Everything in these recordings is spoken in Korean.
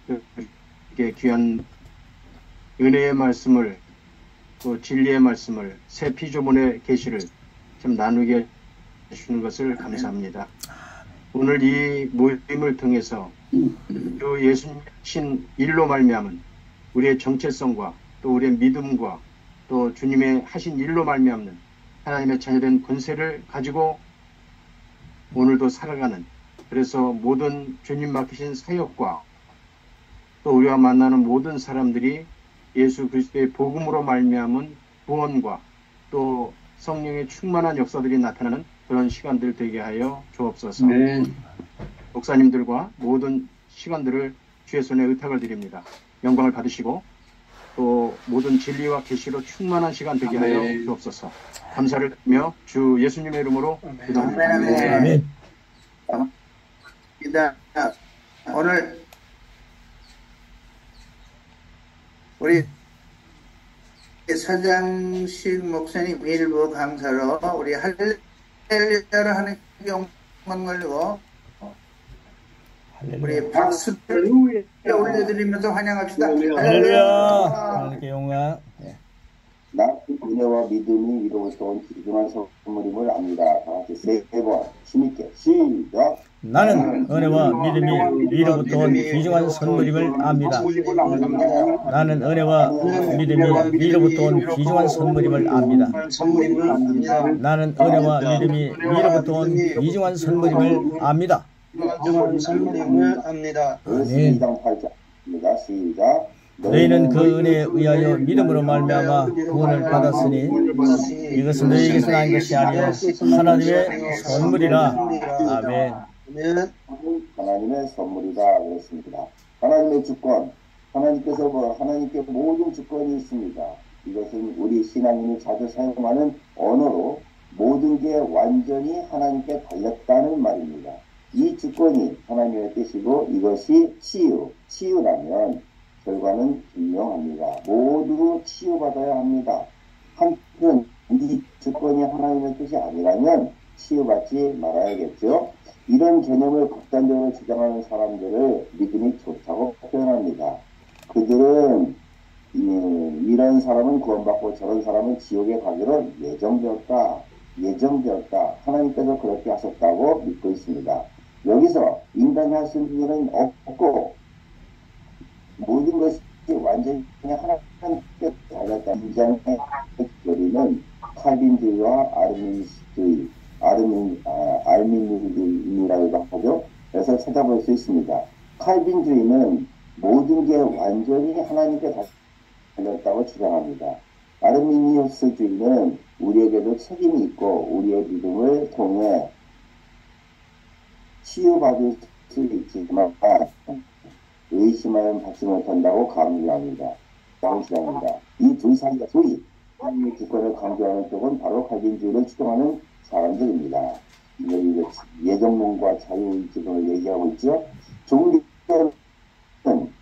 이렇게 귀한 은혜의 말씀을 또 진리의 말씀을 새 피조물의 계시를 참 나누게 해주시는 것을 감사합니다. 오늘 이 모임을 통해서 주 예수님 일로 말미암은 우리의 정체성과 또 우리의 믿음과 또 주님의 하신 일로 말미암는 하나님의 자녀된 권세를 가지고 오늘도 살아가는, 그래서 모든 주님 맡기신 사역과 또 우리와 만나는 모든 사람들이 예수 그리스도의 복음으로 말미암은 구원과 또 성령의 충만한 역사들이 나타나는 그런 시간들 되게 하여 주옵소서. 네. 목사님들과 모든 시간들을 주의 손에 의탁을 드립니다. 영광을 받으시고 또 모든 진리와 계시로 충만한 시간 되게 하여 주옵소서. 감사를 드리며 주 예수님의 이름으로 기도합니다. 아멘. 오늘 우리 서장식 목사님 일부 강사로 우리 할렐루야를 하는 영광 걸리고 우리 박수를 올려드리면서 환영합시다. 할렐루야. 하나님께 영광. 나 은혜와 믿음이 이로부터 온 귀중한 선물임을 압니다. 다 같이 세 번 힘있게 시작. 나는 은혜와 믿음이 이로부터 온 귀중한 선물임을 압니다. 나는 은혜와 믿음이 이로부터 온 귀중한 선물임을 압니다. 나는 은혜와 믿음이 이로부터 온 귀중한 선물임을 압니다. 시작. 너희는 그 은혜에 의하여 믿음으로 말미암아 구원을 받았으니 이것은 너희에게서 난 것이 아니요 하나님의 선물이라. 아멘. 하나님의 선물이다 그랬습니다. 하나님의 주권, 하나님께서 하나님께 모든 주권이 있습니다. 이것은 우리 신앙인이 자주 사용하는 언어로 모든 게 완전히 하나님께 달렸다는 말입니다. 이 주권이 하나님의 뜻이고 이것이 치유라면 결과는 분명합니다. 모두 치유받아야 합니다. 한편 이 주권이 하나님의 뜻이 아니라면 치유받지 말아야겠죠. 이런 개념을 극단적으로 주장하는 사람들을 믿음이 좋다고 표현합니다. 그들은 이런 사람은 구원받고 저런 사람은 지옥에 가기로 예정되었다. 하나님께서 그렇게 하셨다고 믿고 있습니다. 여기서 인간이 할 수 있는 일은 없고 모든 것이 완전히 하나님께 달렸다. 이 장의 교리는 칼빈주의와 아르미니즘이라고 하죠. 그래서 찾아볼 수 있습니다. 칼빈주의는 모든 게 완전히 하나님께 달렸다고 주장합니다. 아르미니우스주의는 우리에게도 책임이 있고 우리의 믿음을 통해 치유받을 수 있지만 의심하면 받지 못한다고 강조합니다. 이 둘 사이가 소위 하나님의 주권을 강조하는 쪽은 바로 칼빈주의를 추종하는 사람들입니다. 예정론과 자유의지론을 얘기하고 있죠. 종교는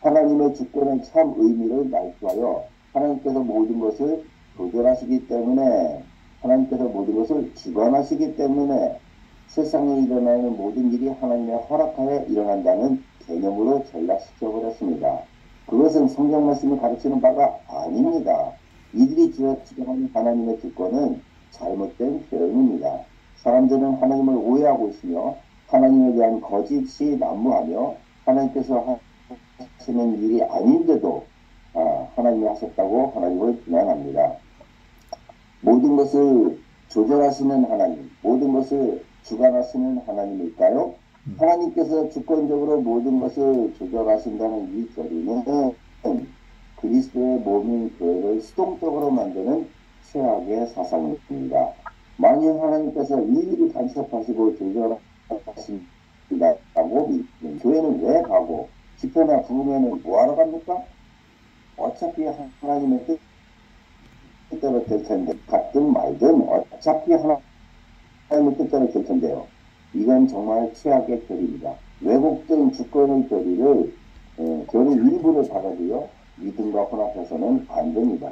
하나님의 주권의 참 의미를 말투하여 하나님께서 모든 것을 조절하시기 때문에 하나님께서 모든 것을 주관하시기 때문에 세상에 일어나는 모든 일이 하나님의 허락하에 일어난다는 개념으로 전락시켜버렸습니다. 그것은 성경 말씀이 가르치는 바가 아닙니다. 이들이 주장하는 하나님의 주권은 잘못된 표현입니다. 사람들은 하나님을 오해하고 있으며 하나님에 대한 거짓이 난무하며 하나님께서 하시는 일이 아닌데도 하나님이 하셨다고 하나님을 비난합니다. 모든 것을 조절하시는 하나님, 모든 것을 주관하시는 하나님일까요? 하나님께서 주권적으로 모든 것을 조절하신다는 이 교리는 그리스도의 몸인 교회를 수동적으로 만드는 최악의 사상입니다. 만일 하나님께서 일일이 간섭하시고 조절하신다고 믿는 교회는 왜 가고 집회나 부흥회는 뭐하러 갑니까? 어차피 하나님의 뜻대로 될 텐데 갔든 말든 어차피 하나님의 뜻대로 될 텐데요. 이건 정말 최악의 교리입니다. 왜곡된 주권의 교리를 교리 일부를 받아도요 믿음과 혼합해서는 안 됩니다.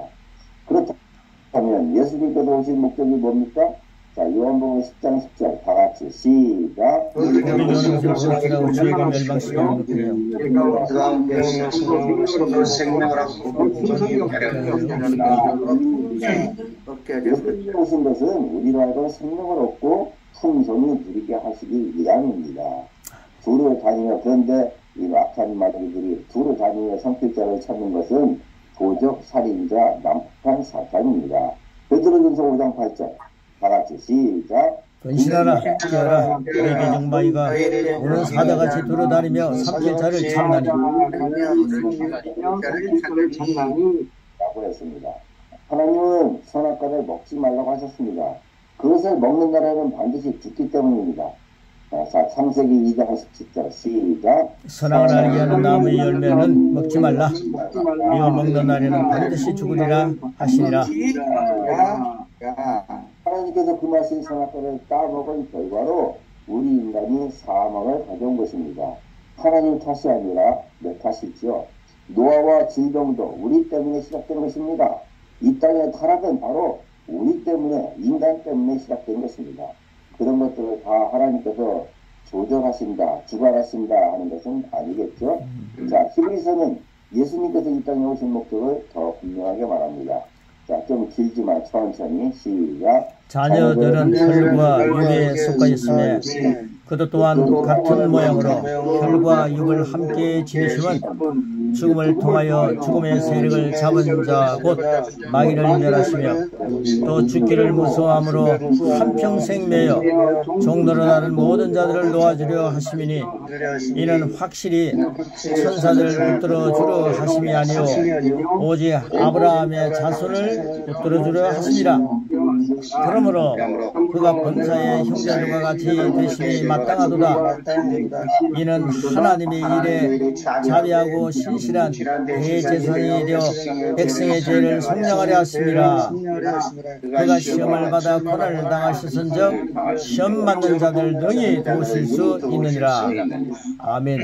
그렇다면 예수님께서 오신 목적이 뭡니까? 자, 요한복음 10장 10절 다 같이 시작. 모든 영혼을 도우시라고 죄가 멸망시키는 것이요 예수님이 오신 것은 우리로 하여금 생명을 얻고 풍성히 누리게 하시기 위함입니다. 두루 다니며, 그런데 이 악한 마귀들이 두루 다니며 성필자를 찾는 것은 도적, 살인자, 난폭한 사탄입니다. 베드로전서 5장 8절 다 같이 시작. 근신하라 깨어라 너희 대적마귀가 오는 사자같이 돌아다니며 삼킬자를 찾나니 라고 했습니다. 하나님은 선악과를 먹지 말라고 하셨습니다. 그것을 먹는 자라는 반드시 죽기 때문입니다. 자, 창세기 2장 17절 시작. 선악을 알게 하는 나무의 열매는 먹지 말라 이거 먹는 날에는 반드시 죽으리라 하시니라. 하나님께서 그 맛인 선악과를 따먹은 결과로 우리 인간이 사망을 가져온 것입니다. 하나님 탓이 아니라 내 탓이지요. 노아와 질병도 우리 때문에 시작된 것입니다. 이 땅의 타락은 바로 우리 때문에, 인간 때문에 시작된 것입니다. 그런 것들을 다 하나님께서 조절하신다, 주관하신다 하는 것은 아니겠죠. 자, 히브리서는 예수님께서 이 땅에 오신 목적을 더 분명하게 말합니다. 자, 좀 길지만 천천히 시작. 자녀들은 혈과 육에 속하 있으며 그도 또한 같은 모양으로 혈과 육을 함께 지니심은 죽음을 통하여 죽음의 세력을 잡은 자 곧 마귀를 멸하시며 또 죽기를 무서워함으로 한평생 매여 종노릇하는 모든 자들을 놓아주려 하심이니 이는 확실히 천사들을 붙들어 주려 하심이 아니오 오직 아브라함의 자손을 붙들어 주려 하심이라. 그러므로 그가 범사의 형제들과 같이 되심이 마땅하도다. 이는 하나님의 일에 자비하고 신실한 대제사장이 되어 백성의 죄를 속량하려 하심이라. 그가 시험을 받아 고난을 당하셨은즉 시험 받는 자들 능히 도우실 수 있느니라. 아멘.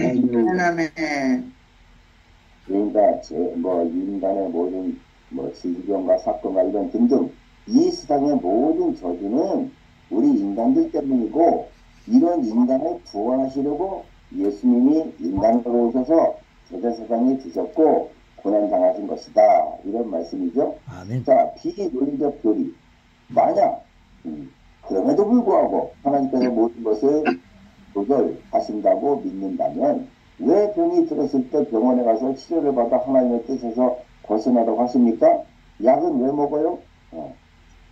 그러니까 인간의 모든 질병과 사건과 이런 등등 이 세상의 모든 저주는 우리 인간들 때문이고, 이런 인간을 구원하시려고 예수님이 인간으로 오셔서 제자사장이 되셨고 고난당하신 것이다, 이런 말씀이죠. 아멘. 자, 비논리적 교리. 만약 그럼에도 불구하고 하나님께서 모든 것을 조절하신다고 믿는다면 왜 병이 들었을 때 병원에 가서 치료를 받아 하나님의 뜻에서 벗어나라고 하십니까? 약은 왜 먹어요?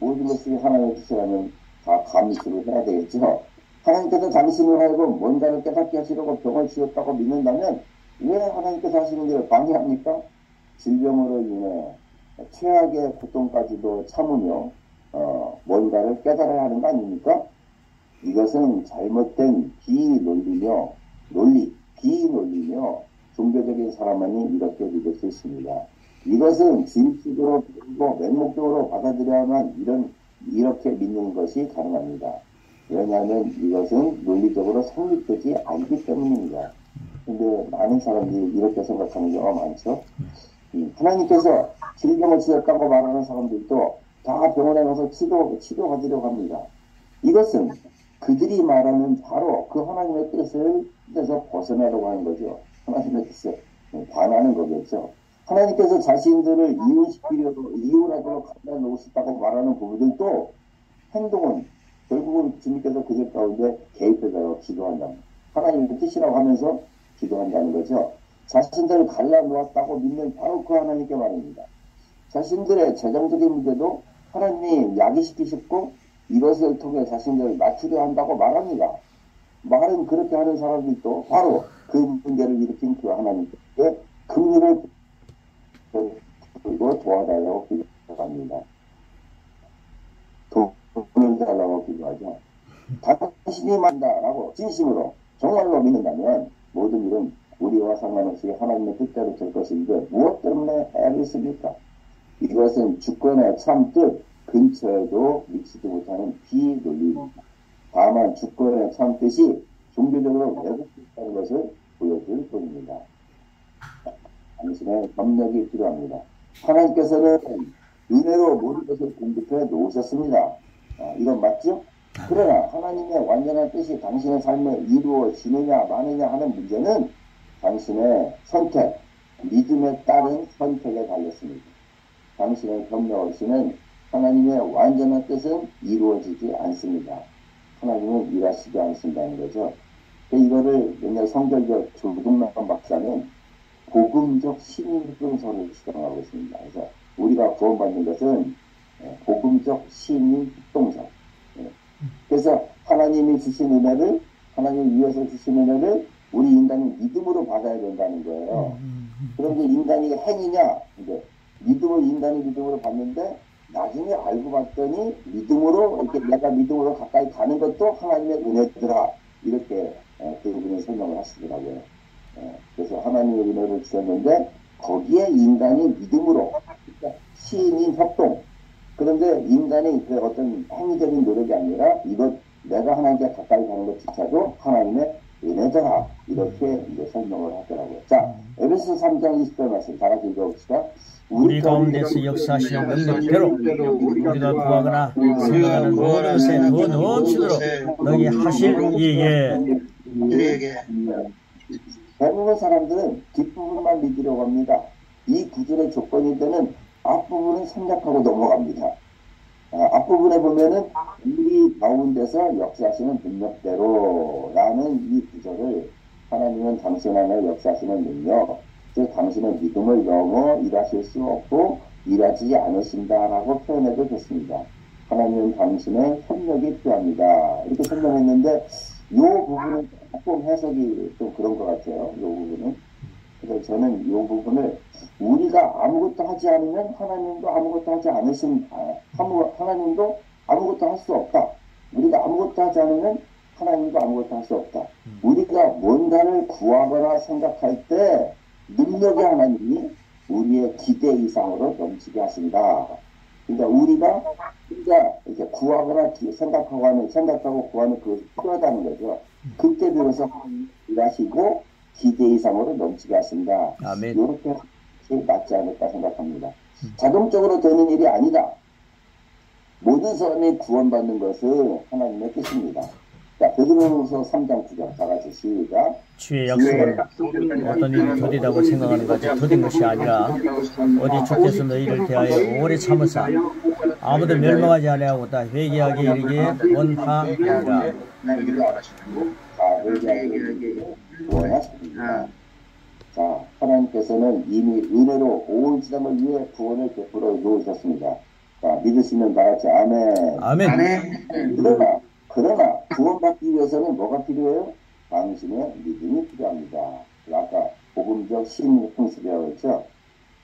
모든 것이 하나님의 뜻이라면 다 감수를 해야 되겠죠. 하나님께서 당신을 하여금 뭔가를 깨닫게 하시려고 병을 지었다고 믿는다면 왜 하나님께서 하시는 일을 방해합니까? 질병으로 인해 최악의 고통까지도 참으며 뭔가를 깨달아야 하는 거 아닙니까? 이것은 잘못된 비논리며 비논리며 종교적인 사람만이 이렇게 믿을 수 있습니다. 이것은 진식으로 그리고 맹목적으로 받아들여야만 이렇게 믿는 것이 가능합니다. 왜냐하면 이것은 논리적으로 성립되지 않기 때문입니다. 근데 많은 사람들이 이렇게 생각하는 경우가 많죠. 하나님께서 질병을 지었다고 말하는 사람들도 다 병원에 가서 치료받으려고 합니다. 이것은 그들이 말하는 바로 그 하나님의 뜻에서 벗어나려고 하는 거죠. 하나님의 뜻에 반하는 거겠죠. 하나님께서 자신들을 이혼하도록 갖다 놓으셨다고 말하는 부분들도 행동은 결국은 주님께서 그들 가운데 개입해서 기도한다. 하나님의 뜻이라고 하면서 기도한다는 거죠. 자신들을 갈라놓았다고 믿는 바로 그 하나님께 말입니다. 자신들의 재정적인 문제도 하나님이 야기시키셨고 이것을 통해 자신들을 맞추려 한다고 말합니다. 말은 그렇게 하는 사람들도 바로 그 문제를 일으킨 그 하나님께 긍휼을 그리고 도와달라고 기도합니다. 돈을 달라고 기도하죠. 당신이 만다라고 진심으로 정말로 믿는다면 모든 일은 우리와 상관없이 하나님의 뜻대로 될 것인데 무엇 때문에 해야겠습니까? 이것은 주권의 참뜻 근처에도 미치지 못하는 비논리입니다. 다만 주권의 참뜻이 종교적으로 왜곡됐다는 것을 보여줄 뿐입니다. 당신의 협력이 필요합니다. 하나님께서는 은혜로 모든 것을 공급해 놓으셨습니다. 이건 맞죠? 그러나 하나님의 완전한 뜻이 당신의 삶에 이루어지느냐 마느냐 하는 문제는 당신의 선택, 믿음에 따른 선택에 달렸습니다. 당신의 경력 없이는 하나님의 완전한 뜻은 이루어지지 않습니다. 하나님은 일하시지 않으신다는 거죠. 이거를 옛날 성결교 조동남 박사는 복음적 신인흡동설을 주장하고 있습니다. 그래서 우리가 구원받는 것은 복음적 신인흡동설. 그래서 하나님이 주신 은혜를, 하나님을 위해서 주신 은혜를 우리 인간이 믿음으로 받아야 된다는 거예요. 그런데 인간이 행위냐? 근데 믿음을 인간이 믿음으로 받는데 나중에 알고 봤더니 믿음으로 이렇게 내가 믿음으로 가까이 가는 것도 하나님의 은혜더라. 이렇게 그분이 설명을 하시더라고요. 그래서 하나님의 은혜를 주셨는데 거기에 인간이 믿음으로 그러니까 시인 협동. 그런데 인간이 그 어떤 행위적인 노력이 아니라 이것 내가 하나님께 가까이 가는 것조차도 하나님의 은혜더라. 이렇게 이제 설명을 하더라고요. 자, 에베소 3장 20절 말씀 다 같이 읽어봅시다. 우리 가운데서 역사하시는 능력대로 우리가 구하거나 생각하는 모든 것에 더 넘치도록 너희 하실 이에 대부분 사람들은 뒷부분만 믿으려고 합니다. 이 구절의 조건이 되는 앞부분은 생략하고 넘어갑니다. 앞부분에 보면은 우리 가운데서 역사하시는 능력대로라는 이 구절을 하나님은 당신 안에 역사하시는 능력, 즉 당신의 믿음을 넘어 일하실 수 없고 일하지 않으신다라고 표현해도 좋습니다. 하나님은 당신의 협력이 필요합니다. 이렇게 설명했는데 이 부분은 조금 해석이 좀 그런 것 같아요. 이 부분은. 그래서 저는 이 부분을 우리가 아무것도 하지 않으면 하나님도 아무것도 하지 하나님도 아무것도 할 수 없다. 우리가 아무것도 하지 않으면 하나님도 아무것도 할 수 없다. 우리가 뭔가를 구하거나 생각할 때 능력의 하나님이 우리의 기대 이상으로 넘치게 하신다. 그러니까 우리가 이렇게 구하거나 생각하고 구하는 그것이 필요하다는 거죠. 그때 비로소 일하시고 기대 이상으로 넘치게 하신다. 아멘. 이렇게 맞지 않을까 생각합니다. 자동적으로 되는 일이 아니다. 모든 사람이 구원받는 것은 하나님의 뜻입니다. 자, 베드로후서 3장 9절 다 같이 시작. 주의 약속은 어떤 일이 더디다고 생각하는 것이 더딘 것이 아니라 어디 주께서 너희를 대하여 오래 참으사 아무도 멸망하지 아니하고 다 회개하게 이르기에 원하니라. 회개하게 원하십니다. 자, 하나님께서는 이미 은혜로 온 지상을 위해 구원을 베풀어 놓으셨습니다. 자, 믿으시면 다 같이 아멘. 아멘. 그러나 구원받기 위해서는 뭐가 필요해요? 당신의 믿음이 필요합니다. 아까 복음적 신흥풍습이라고 했죠.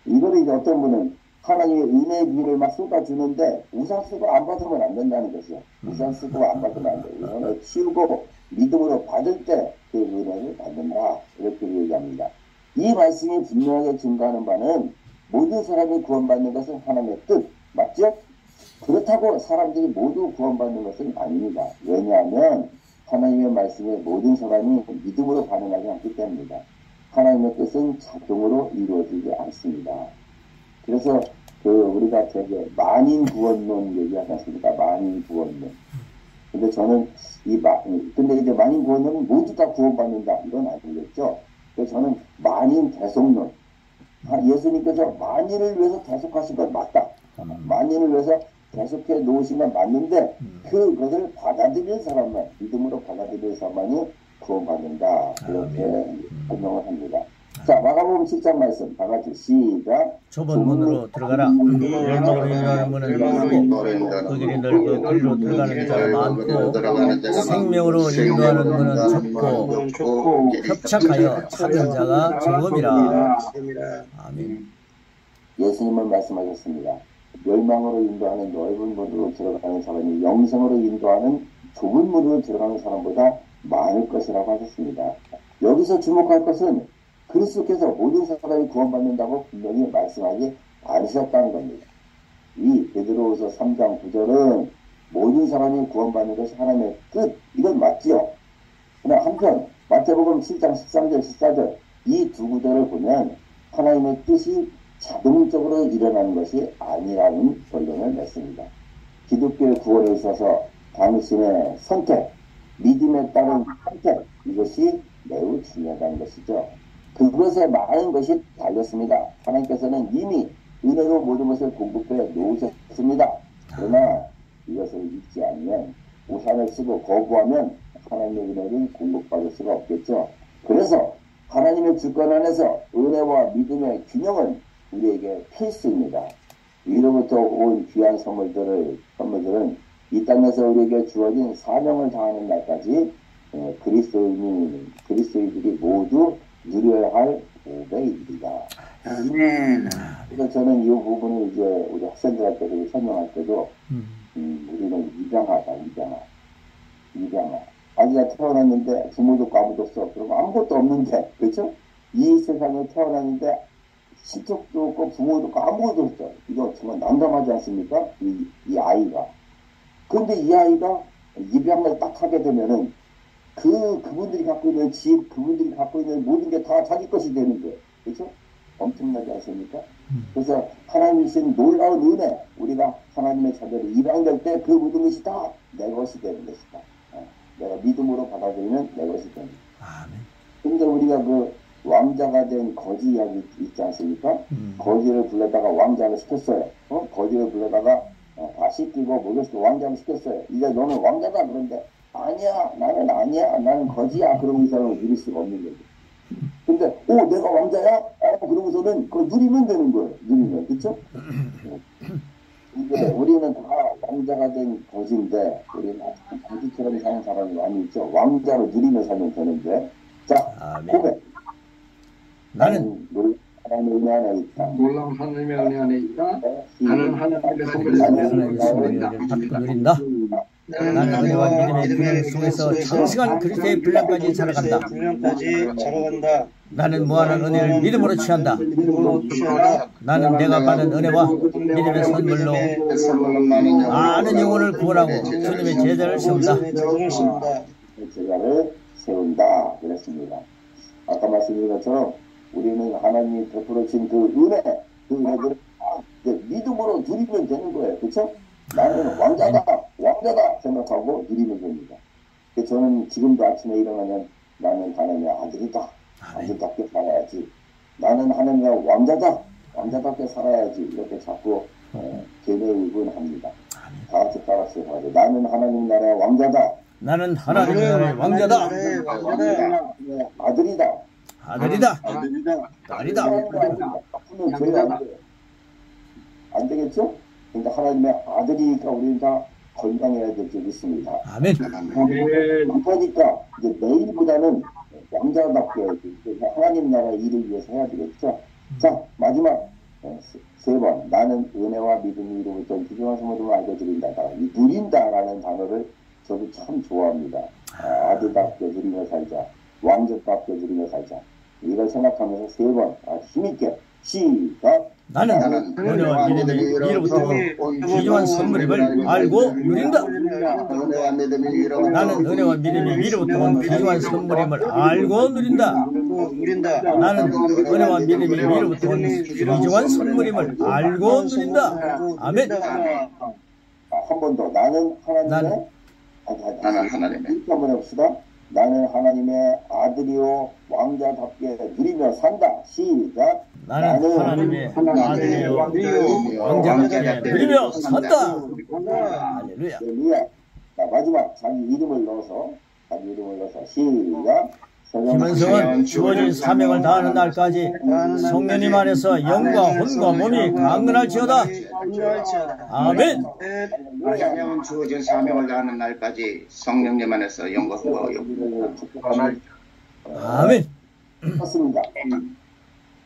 이거를 이제 어떤 분은 하나님의 은혜의 비를 막 쏟아주는데 우산 쓰고 안 받으면 안 된다는 것이죠. 우산 쓰고 안 받으면 안 돼요. 이거는 치우고 믿음으로 받을 때 그 은혜를 받는다. 이렇게 얘기합니다. 이 말씀이 분명하게 증거하는 바는 모든 사람이 구원받는 것은 하나님의 뜻. 맞죠? 그렇다고 사람들이 모두 구원받는 것은 아닙니다. 왜냐하면 하나님의 말씀에 모든 사람이 믿음으로 반응하지 않기 때문입니다. 하나님의 뜻은 자동으로 이루어지지 않습니다. 그래서 우리가 되게 만인 구원론 얘기하지 않습니까? 만인 구원론. 근데 저는 근데 이제 만인 구원론은 모두 다 구원받는다. 이건 아니겠죠? 그래서 저는 만인 대속론. 예수님께서 만인을 위해서 대속하신 건 맞다. 만인을 위해서 계속해 놓으신 건 맞는데 그것을 받아들일 사람만 믿음으로 받아들일 사람만이 구원받는다. 이렇게 설명을 합니다. 자, 마가복음 7장 말씀 다 같이 시작. 좁은 문으로 들어가라. 열방으로 인도하는 문은 넓고 그 길이 넓고 그리로 들어가는 자가 많고 생명으로 인도하는 문은 좁고 협착하여 찾은 자가 적음이라. 아멘. 예수님은 말씀하셨습니다. 멸망으로 인도하는 넓은 문으로 들어가는 사람이 영생으로 인도하는 좁은 문으로 들어가는 사람보다 많을 것이라고 하셨습니다. 여기서 주목할 것은 그리스도께서 모든 사람이 구원받는다고 분명히 말씀하지 않으셨다는 겁니다. 이 베드로후서 3장 9절은 모든 사람이 구원받는 것이 하나님의 뜻, 이건 맞지요. 그러나 한편 마태복음 7장 13절 14절 이 두 구절을 보면 하나님의 뜻이 자동적으로 일어나는 것이 아니라는 결론을 냈습니다. 기독교의 구원에 있어서 당신의 선택, 믿음에 따른 선택, 이것이 매우 중요하다는 것이죠. 그것에 많은 것이 달렸습니다. 하나님께서는 이미 은혜로 모든 것을 공급해 놓으셨습니다. 그러나 이것을 잊지 않으면, 우산을 쓰고 거부하면 하나님의 은혜를 공급받을 수가 없겠죠. 그래서 하나님의 주권 안에서 은혜와 믿음의 균형은 우리에게 필수입니다. 위로부터 온 귀한 선물들은 이 땅에서 우리에게 주어진 사명을 다하는 날까지 그리스도인들이 모두 누려야 할 보배입니다. 아멘. 그래서 저는 이 부분을 이제 우리 학생들한테 설명할 때도 우리는 입양하다. 아기가 태어났는데 부모도 아무도 없어. 그럼 아무것도 없는데, 그렇죠? 이 세상에 태어났는데 친척도 없고 부모도 없고 아무것도 없어. 이거 정말 난감하지 않습니까? 이 아이가. 그런데 이 아이가 입양을 딱 하게 되면은 그분들이 갖고 있는 집, 그분들이 갖고 있는 모든 게 다 자기 것이 되는 거예요. 그렇죠? 엄청나지 않습니까? 그래서 하나님이 주신 놀라운 은혜, 우리가 하나님의 자녀를 입양될 때 그 모든 것이 다 내 것이 되는 것이다. 내가 믿음으로 받아들이면 내 것이 되는 것이다. 근데 우리가 그 왕자가 된 거지 이야기 있지 않습니까? 거지를 불러다가 왕자를 시켰어요. 거지를 불러다가 다 씻기고 목욕시키고 왕자를 시켰어요. 이제 너는 왕자다. 그런데 아니야, 나는 아니야, 나는 거지야. 그러고 이 사람을 누릴 수가 없는 거죠. 근데 내가 왕자야? 그러고서는 그걸 누리면 되는 거예요. 누리면. 그쵸? 이게 우리는 다 왕자가 된 거지인데 우리는 거지처럼 사는 사람이 많이 있죠. 왕자로 누리며 살면 되는데. 자, 고백. 나는 하나님의 은혜 안에 있다. 놀라운 하나님의 은혜 안에 있다. 나는 하나님의 선물을 누린다. 나는 은혜와 믿음의 균형 속에서 장시간 그리스도의 분량까지 살아간다. 나는 무한한 은혜를 믿음으로 취한다. 나는 내가 받은 은혜와 믿음의 선물로 많은 영혼을 구원하고 주님의 제자를 세운다. 제자를 세운다. 그랬습니다. 아까 말씀드린 것처럼 우리는 하나님이 베풀어 준 그 은혜들을 믿음으로 누리면 되는 거예요. 그렇죠? 나는 왕자다 생각하고 누리면 됩니다. 저는 지금도 아침에 일어나면 나는 하나님의 아들이다. 아들답게 살아야지. 나는 하나님의 왕자답게 살아야지. 이렇게 자꾸 계획을 합니다. 다 같이 따라서 가야 돼. 나는 하나님 나라의 왕자다. 나는 하나님 나라의 왕자다. 아들이다. 딸이다. 안 되겠죠? 그러니까 하나님의 아들이니까 우리는 다 건강해야 될 줄 믿습니다. 아멘. 그러니까 이제 내일보다는 왕자답게 하나님 나라 일을 위해서 해야 되겠죠. 자, 마지막 3번. 나는 은혜와 믿음이 이루어져 귀중한 선물을 알려드린다. 이 누린다라는 단어를 저도 참 좋아합니다. 아들답게 누리며 살자. 왕자답게 누리며 살자. 이걸 생각하면서 3번 힘있게 시작. 나는 은혜와 믿음이 이로부터 온 귀중한 선물임을 알고 누린다. 나는 은혜와 믿음이 이로부터 온 귀중한 선물임을 알고 누린다. 나는 은혜와 믿음이 이로부터 온 귀중한 선물임을 알고 누린다. 아멘. 한 번 더. 나는 하나님의 이렇게 한번 해봅시다. 나는 하나님의 아들이요 왕자답게 누리며 산다. 시작. 나는 하나님의 아들이요 왕자답게 누리며 산다. 할렐루야. 자, 마지막 자기 이름을 넣어서 시작. 김은성은 주어진 사명을 다하는 날까지 성령님 안에서 영과 혼과 몸이 강건할지어다. 아멘. 김은성은 주어진 사명을 다하는 날까지 성령님 안에서 영과 혼과 아멘. 맞습니다.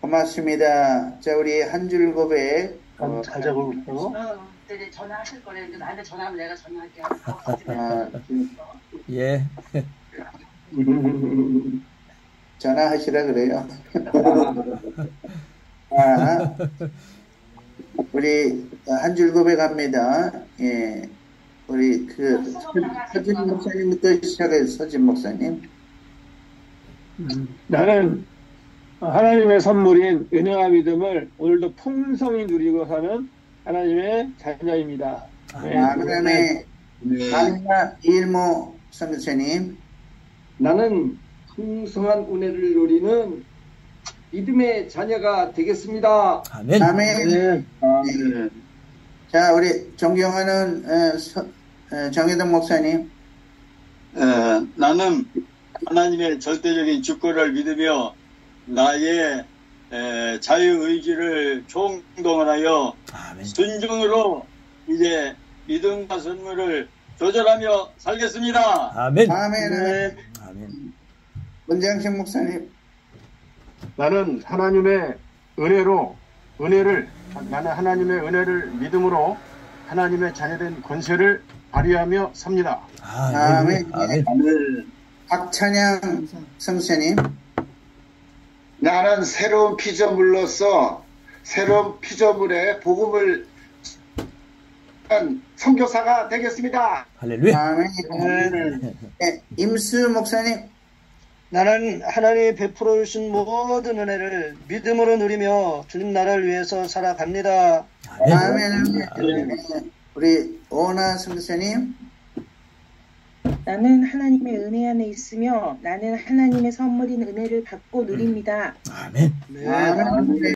고맙습니다. 자, 우리 한 줄 고백. 잘 잡아볼까요? 네, 전화하실 거래. 나한테 전화하면 내가 전화할게. 예. 전화하시라 그래요. 우리 한 줄 고백합니다. 예, 우리 서진 목사님부터 시작해서 서진 목사님. 나는 하나님의 선물인 은혜와 믿음을 오늘도 풍성히 누리고 사는 하나님의 자녀입니다. 아멘. 마지막 이일모 선교사님. 나는 풍성한 은혜를 누리는 믿음의 자녀가 되겠습니다. 아멘. 아멘. 자, 우리 존경하는 정혜동 목사님. 나는 하나님의 절대적인 주권을 믿으며 나의 자유의지를 총동원하여 순종으로 이제 믿음과 선물을 조절하며 살겠습니다. 아멘. 아멘. 아멘. 문장식 목사님. 나는 하나님의 은혜를 믿음으로 하나님의 자녀된 권세를 발휘하며 삽니다. 아멘. 아멘. 박찬양 선교사님. 나는 새로운 피조물로서 새로운 피조물의 복음을 선교사가 되겠습니다. 할렐루야. 아멘. 네, 임수 목사님. 나는 하나님이 베풀어 주신 모든 은혜를 믿음으로 누리며 주님 나라를 위해서 살아갑니다. 아멘. 우리 오나 선교사님. 나는 하나님의 은혜 안에 있으며 나는 하나님의 선물인 은혜를 받고 누립니다. 아멘. 아멘.